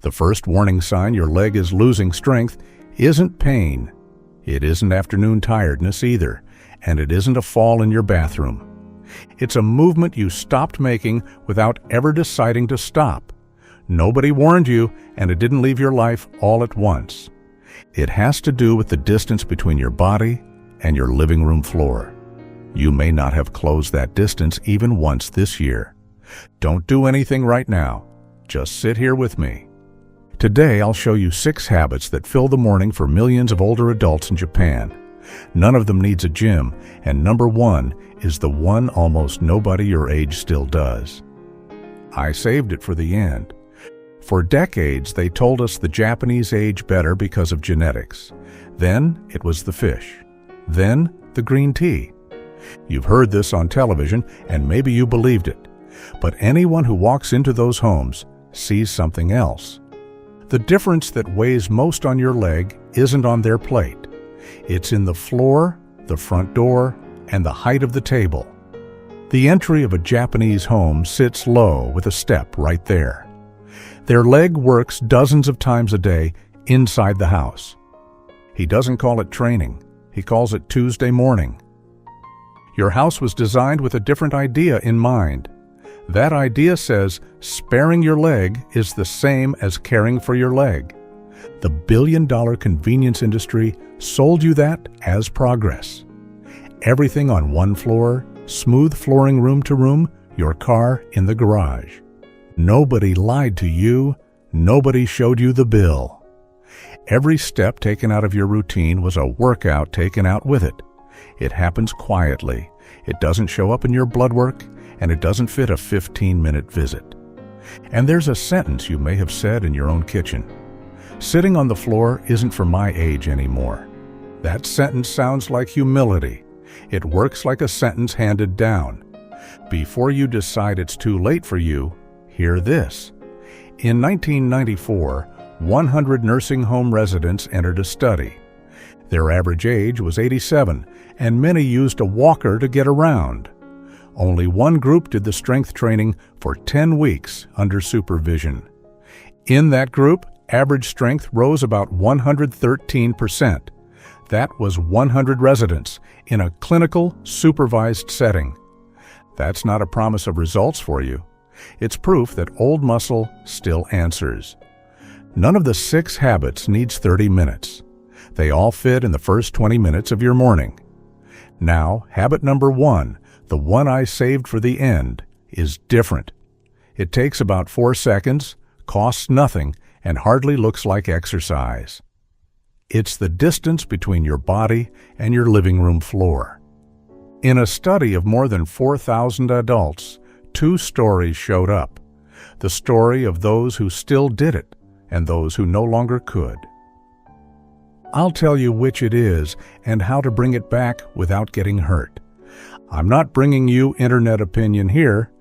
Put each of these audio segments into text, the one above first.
The first warning sign your leg is losing strength isn't pain. It isn't afternoon tiredness either, and it isn't a fall in your bathroom. It's a movement you stopped making without ever deciding to stop. Nobody warned you, and it didn't leave your life all at once. It has to do with the distance between your body and your living room floor. You may not have closed that distance even once this year. Don't do anything right now. Just sit here with me. Today, I'll show you 6 habits that fill the morning for millions of older adults in Japan. None of them needs a gym, and number 1 is the one almost nobody your age still does. I saved it for the end. For decades, they told us the Japanese age better because of genetics. Then, it was the fish. Then, the green tea. You've heard this on television, and maybe you believed it. But anyone who walks into those homes sees something else. The difference that weighs most on your leg isn't on their plate. It's in the floor, the front door, and the height of the table. The entry of a Japanese home sits low with a step right there. Their leg works dozens of times a day inside the house. He doesn't call it training. He calls it Tuesday morning. Your house was designed with a different idea in mind. That idea says sparing your leg is the same as caring for your leg. The billion-dollar convenience industry sold you that as progress. Everything on one floor, smooth flooring room to room, your car in the garage. Nobody lied to you. Nobody showed you the bill. Every step taken out of your routine was a workout taken out with it. It happens quietly. It doesn't show up in your blood work, and it doesn't fit a 15-minute visit. And there's a sentence you may have said in your own kitchen. Sitting on the floor isn't for my age anymore. That sentence sounds like humility. It works like a sentence handed down. Before you decide it's too late for you, hear this. In 1994, 100 nursing home residents entered a study. Their average age was 87, and many used a walker to get around. Only one group did the strength training for 10 weeks under supervision. In that group, average strength rose about 113%. That was 100 residents in a clinical, supervised setting. That's not a promise of results for you. It's proof that old muscle still answers. None of the 6 habits needs 30 minutes. They all fit in the first 20 minutes of your morning. Now, habit number 1, the one I saved for the end, is different. It takes about 4 seconds, costs nothing, and hardly looks like exercise. It's the distance between your body and your living room floor. In a study of more than 4,000 adults, 2 stories showed up. The story of those who still did it and those who no longer could. I'll tell you which it is and how to bring it back without getting hurt. I'm not bringing you internet opinion here.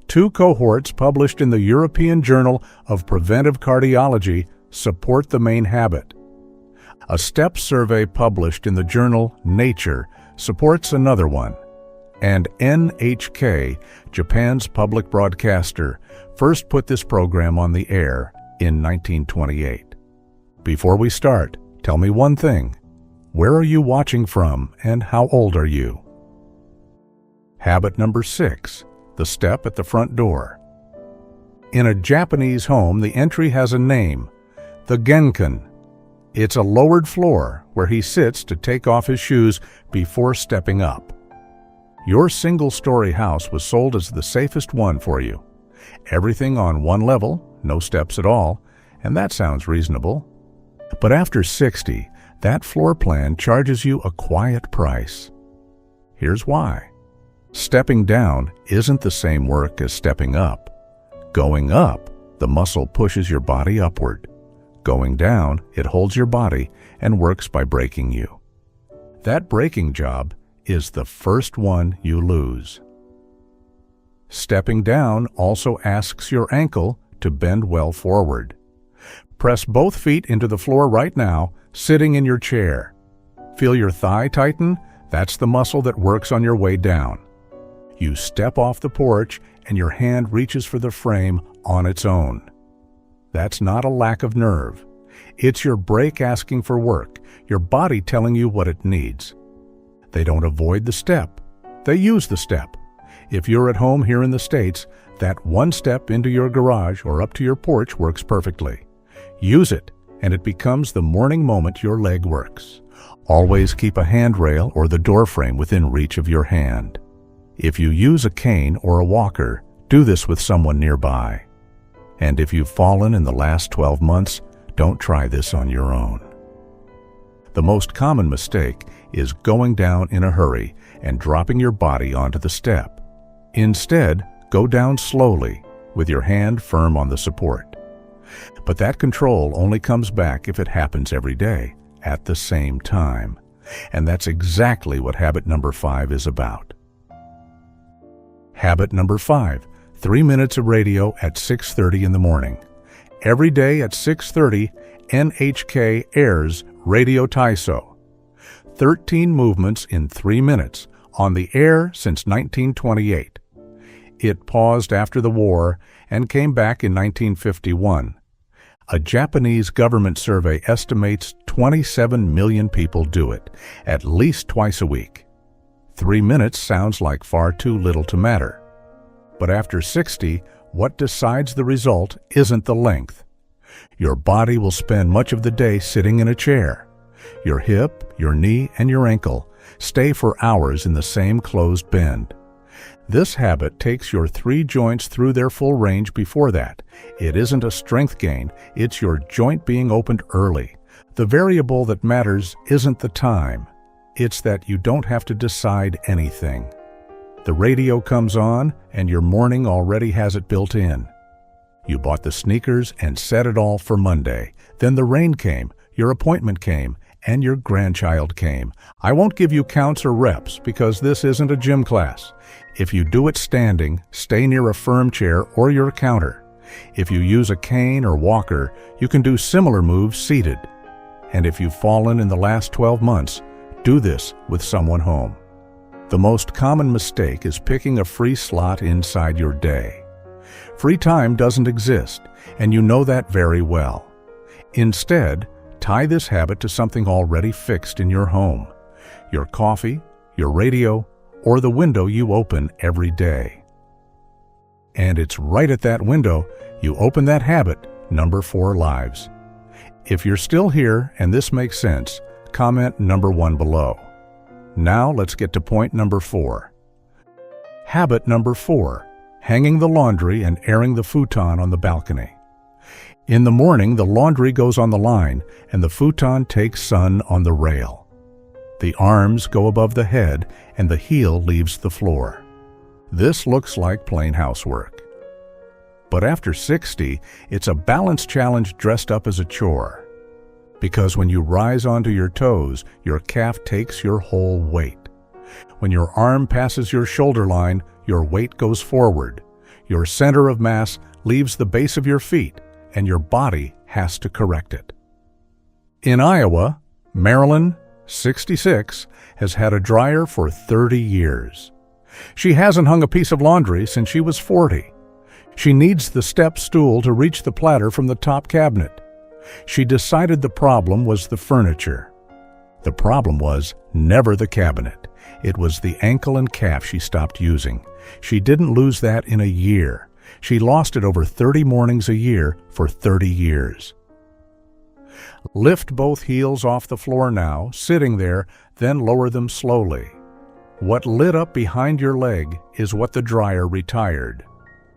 2 cohorts published in the European Journal of Preventive Cardiology support the main habit. A STEP survey published in the journal Nature supports another one. And NHK, Japan's public broadcaster, first put this program on the air in 1928. Before we start, tell me one thing. Where are you watching from and how old are you? Habit number 6, the step at the front door. In a Japanese home, the entry has a name, the genkan. It's a lowered floor where he sits to take off his shoes before stepping up. Your single-story house was sold as the safest one for you. Everything on one level, no steps at all, and that sounds reasonable. But after 60, that floor plan charges you a quiet price. Here's why. Stepping down isn't the same work as stepping up. Going up, the muscle pushes your body upward. Going down, it holds your body and works by braking you. That braking job is the first one you lose. Stepping down also asks your ankle to bend well forward. Press both feet into the floor right now, sitting in your chair. Feel your thigh tighten? That's the muscle that works on your way down. You step off the porch and your hand reaches for the frame on its own. That's not a lack of nerve. It's your brake asking for work, your body telling you what it needs. They don't avoid the step. They use the step. If you're at home here in the States, that one step into your garage or up to your porch works perfectly. Use it, and it becomes the morning moment your leg works. Always keep a handrail or the door frame within reach of your hand. If you use a cane or a walker, do this with someone nearby. And if you've fallen in the last 12 months, don't try this on your own. The most common mistake is going down in a hurry and dropping your body onto the step. Instead, go down slowly with your hand firm on the support. But that control only comes back if it happens every day at the same time. And that's exactly what habit number 5 is about. Habit number 5, 3 minutes of radio at 6:30 in the morning. Every day at 6:30, NHK airs Radio Taiso. 13 movements in 3 minutes, on the air since 1928. It paused after the war and came back in 1951. A Japanese government survey estimates 27 million people do it, at least twice a week. 3 minutes sounds like far too little to matter. But after 60, what decides the result isn't the length. Your body will spend much of the day sitting in a chair. Your hip, your knee, and your ankle stay for hours in the same closed bend. This habit takes your 3 joints through their full range before that. It isn't a strength gain, it's your joint being opened early. The variable that matters isn't the time. It's that you don't have to decide anything. The radio comes on, and your morning already has it built in. You bought the sneakers and set it all for Monday. Then the rain came, your appointment came, and your grandchild came. I won't give you counts or reps because this isn't a gym class. If you do it standing, stay near a firm chair or your counter. If you use a cane or walker, you can do similar moves seated. And if you've fallen in the last 12 months, do this with someone home. The most common mistake is picking a free slot inside your day. Free time doesn't exist, and you know that very well. Instead, tie this habit to something already fixed in your home: your coffee, your radio, or the window you open every day. And it's right at that window you open that habit, number 4 lives. If you're still here and this makes sense, comment number 1 below. Now let's get to point number 4. Habit number 4, hanging the laundry and airing the futon on the balcony. In the morning, the laundry goes on the line and the futon takes sun on the rail. The arms go above the head and the heel leaves the floor. This looks like plain housework. But after 60, it's a balance challenge dressed up as a chore. Because when you rise onto your toes, your calf takes your whole weight. When your arm passes your shoulder line, your weight goes forward. Your center of mass leaves the base of your feet, and your body has to correct it. In Iowa, Marilyn, 66, has had a dryer for 30 years. She hasn't hung a piece of laundry since she was 40. She needs the step stool to reach the platter from the top cabinet. She decided the problem was the furniture. The problem was never the cabinet. It was the ankle and calf she stopped using. She didn't lose that in a year. She lost it over 30 mornings a year for 30 years. Lift both heels off the floor now, sitting there, then lower them slowly. What lit up behind your leg is what the dryer retired.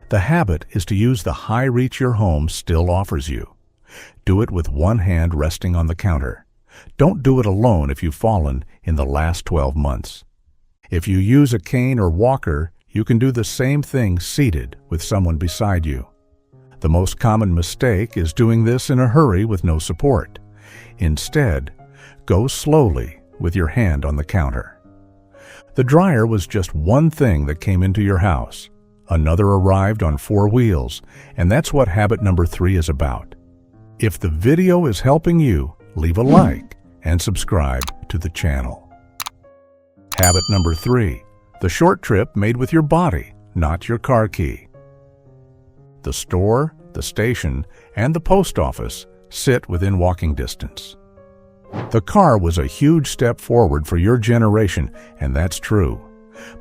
The habit is to use the high reach your home still offers you. Do it with one hand resting on the counter. Don't do it alone if you've fallen in the last 12 months. If you use a cane or walker, you can do the same thing seated with someone beside you. The most common mistake is doing this in a hurry with no support. Instead, go slowly with your hand on the counter. The dryer was just one thing that came into your house. Another arrived on 4 wheels, and that's what habit number 3 is about. If the video is helping you, leave a like and subscribe to the channel. Habit number 3, the short trip made with your body, not your car key. The store, the station, and the post office sit within walking distance. The car was a huge step forward for your generation, and that's true.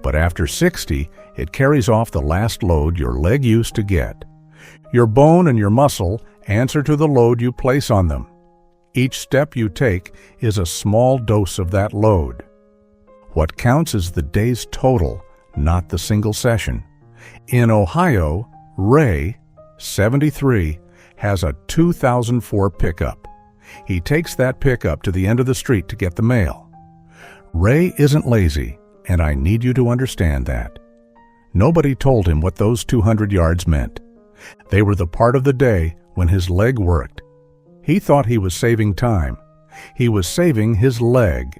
But after 60, it carries off the last load your leg used to get. Your bone and your muscle answer to the load you place on them. Each step you take is a small dose of that load. What counts is the day's total, not the single session. In Ohio, Ray, 73, has a 2004 pickup. He takes that pickup to the end of the street to get the mail. Ray isn't lazy, and I need you to understand that. Nobody told him what those 200 yards meant. They were the part of the day when his leg worked. He thought he was saving time. He was saving his leg.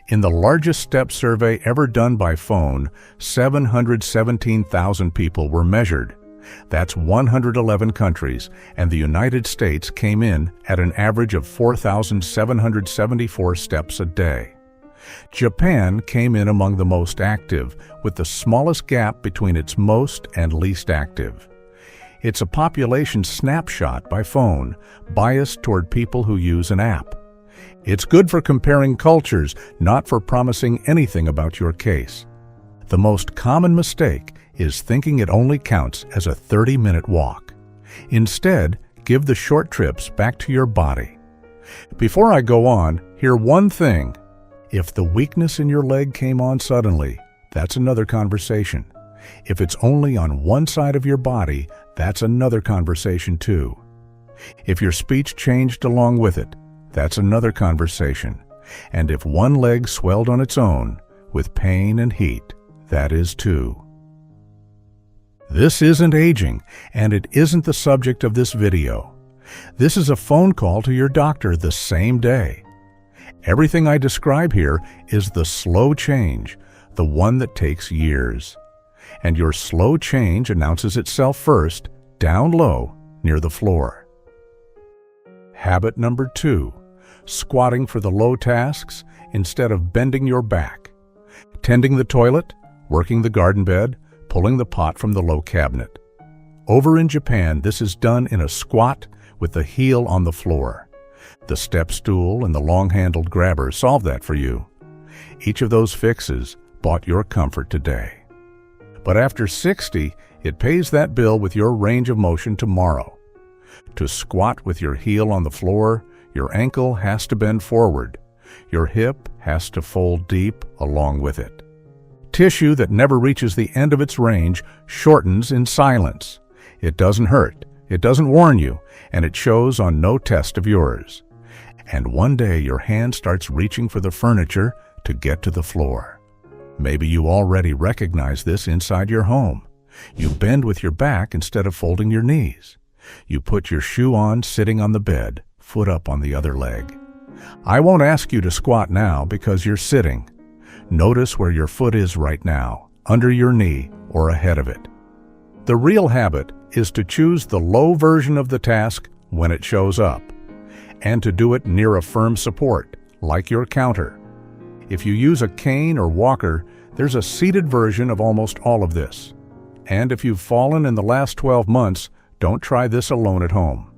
In the largest step survey ever done by phone, 717,000 people were measured. That's 111 countries, and the United States came in at an average of 4,774 steps a day. Japan came in among the most active, with the smallest gap between its most and least active. It's a population snapshot by phone, biased toward people who use an app. It's good for comparing cultures, not for promising anything about your case. The most common mistake is thinking it only counts as a 30-minute walk. Instead, give the short trips back to your body. Before I go on, hear one thing. If the weakness in your leg came on suddenly, that's another conversation. If it's only on one side of your body, that's another conversation too. If your speech changed along with it, that's another conversation. And if one leg swelled on its own, with pain and heat, that is too. This isn't aging, and it isn't the subject of this video. This is a phone call to your doctor the same day. Everything I describe here is the slow change, the one that takes years. And your slow change announces itself first, down low, near the floor. Habit number 2, squatting for the low tasks instead of bending your back. Tending the toilet, working the garden bed, pulling the pot from the low cabinet. Over in Japan, this is done in a squat with the heel on the floor. The step stool and the long-handled grabber solve that for you. Each of those fixes bought your comfort today. But after 60, it pays that bill with your range of motion tomorrow. To squat with your heel on the floor, your ankle has to bend forward. Your hip has to fold deep along with it. Tissue that never reaches the end of its range shortens in silence. It doesn't hurt, it doesn't warn you, and it shows on no test of yours. And one day your hand starts reaching for the furniture to get to the floor. Maybe you already recognize this inside your home. You bend with your back instead of folding your knees. You put your shoe on sitting on the bed, foot up on the other leg. I won't ask you to squat now because you're sitting. Notice where your foot is right now, under your knee or ahead of it. The real habit is to choose the low version of the task when it shows up, and to do it near a firm support, like your counter. If you use a cane or walker, there's a seated version of almost all of this. And if you've fallen in the last 12 months, don't try this alone at home.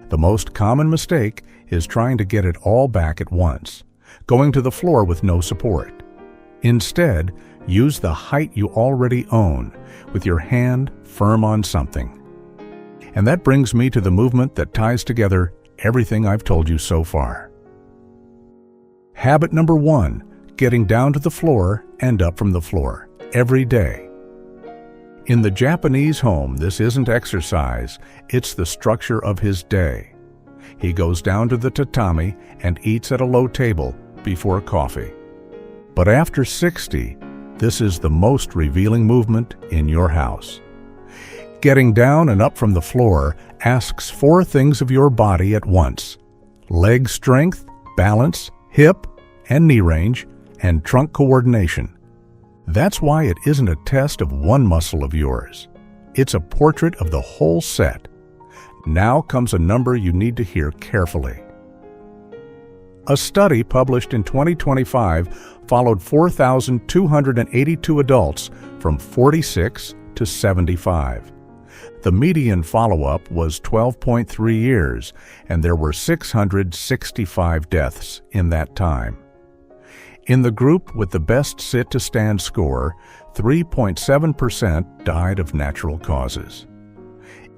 The most common mistake is trying to get it all back at once, going to the floor with no support. Instead, use the height you already own, with your hand firm on something. And that brings me to the movement that ties together everything I've told you so far. Habit number 1, getting down to the floor and up from the floor, every day. In the Japanese home, this isn't exercise, it's the structure of his day. He goes down to the tatami and eats at a low table before coffee. But after 60, this is the most revealing movement in your house. Getting down and up from the floor asks 4 things of your body at once: leg strength, balance, hip and knee range, and trunk coordination. That's why it isn't a test of one muscle of yours. It's a portrait of the whole set. Now comes a number you need to hear carefully. A study published in 2025 followed 4,282 adults from 46 to 75. The median follow-up was 12.3 years, and there were 665 deaths in that time. In the group with the best sit-to-stand score, 3.7% died of natural causes.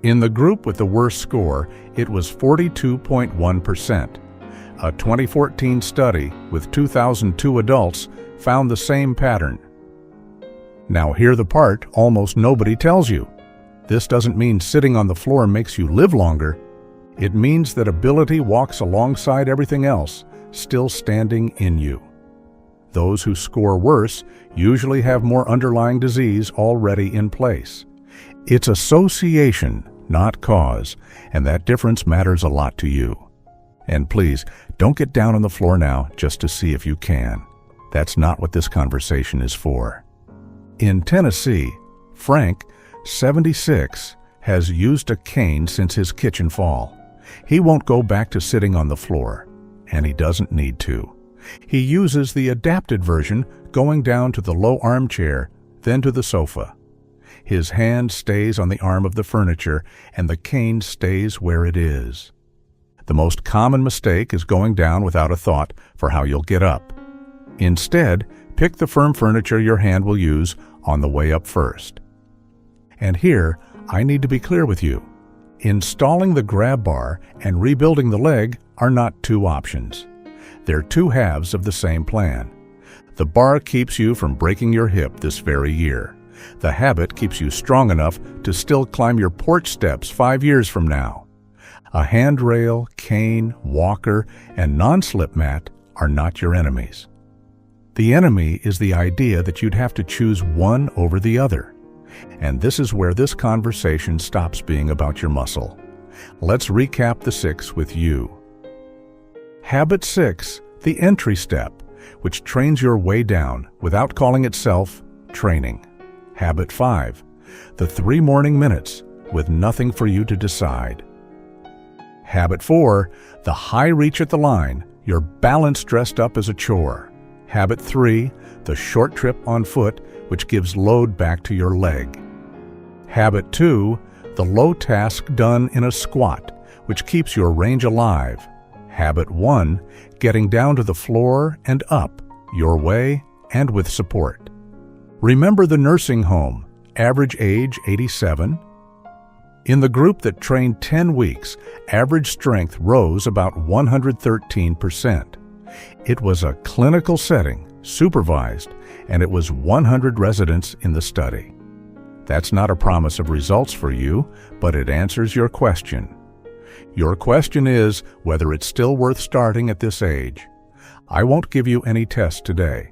In the group with the worst score, it was 42.1%. A 2014 study with 2,002 adults found the same pattern. Now hear the part almost nobody tells you. This doesn't mean sitting on the floor makes you live longer. It means that ability walks alongside everything else, still standing in you. Those who score worse usually have more underlying disease already in place. It's association, not cause, and that difference matters a lot to you. And please, don't get down on the floor now just to see if you can. That's not what this conversation is for. In Tennessee, Frank, 76, has used a cane since his kitchen fall. He won't go back to sitting on the floor, and he doesn't need to. He uses the adapted version, going down to the low armchair, then to the sofa. His hand stays on the arm of the furniture, and the cane stays where it is. The most common mistake is going down without a thought for how you'll get up. Instead, pick the firm furniture your hand will use on the way up first. And here, I need to be clear with you. Installing the grab bar and rebuilding the leg are not two options. They're two halves of the same plan. The bar keeps you from breaking your hip this very year. The habit keeps you strong enough to still climb your porch steps 5 years from now. A handrail, cane, walker, and non-slip mat are not your enemies. The enemy is the idea that you'd have to choose one over the other. And this is where this conversation stops being about your muscle. Let's recap the 6 with you. Habit 6, the entry step, which trains your way down without calling itself training. Habit 5, the 3 morning minutes with nothing for you to decide. Habit 4, the high reach at the line, your balance dressed up as a chore. Habit 3, the short trip on foot, which gives load back to your leg. Habit 2, the low task done in a squat, which keeps your range alive. Habit 1, getting down to the floor and up, your way and with support. Remember the nursing home, average age 87? In the group that trained 10 weeks, average strength rose about 113%. It was a clinical setting, supervised, and it was 100 residents in the study. That's not a promise of results for you, but it answers your question. Your question is whether it's still worth starting at this age. I won't give you any tests today.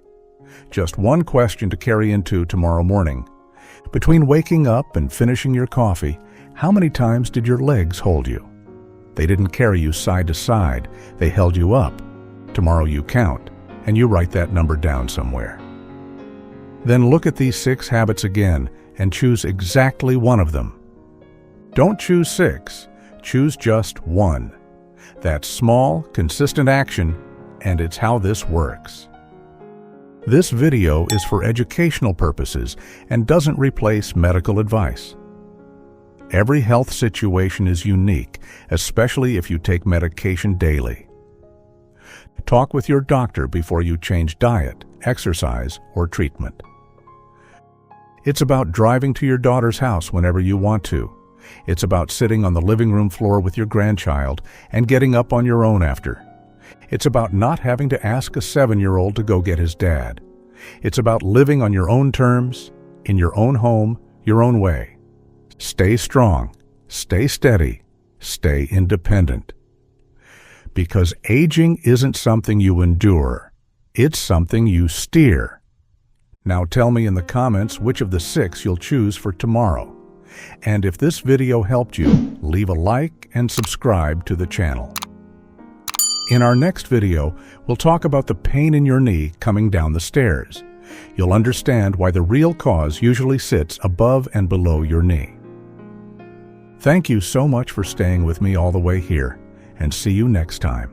Just one question to carry into tomorrow morning. Between waking up and finishing your coffee, how many times did your legs hold you? They didn't carry you side to side, they held you up. Tomorrow you count, and you write that number down somewhere. Then look at these 6 habits again and choose exactly one of them. Don't choose 6, choose just one. That's small, consistent action, and it's how this works. This video is for educational purposes and doesn't replace medical advice. Every health situation is unique, especially if you take medication daily. Talk with your doctor before you change diet, exercise, or treatment. It's about driving to your daughter's house whenever you want to. It's about sitting on the living room floor with your grandchild and getting up on your own after. It's about not having to ask a 7-year-old to go get his dad. It's about living on your own terms, in your own home, your own way. Stay strong, stay steady, stay independent. Because aging isn't something you endure, it's something you steer. Now tell me in the comments which of the 6 you'll choose for tomorrow. And if this video helped you, leave a like and subscribe to the channel. In our next video, we'll talk about the pain in your knee coming down the stairs. You'll understand why the real cause usually sits above and below your knee. Thank you so much for staying with me all the way here, and see you next time.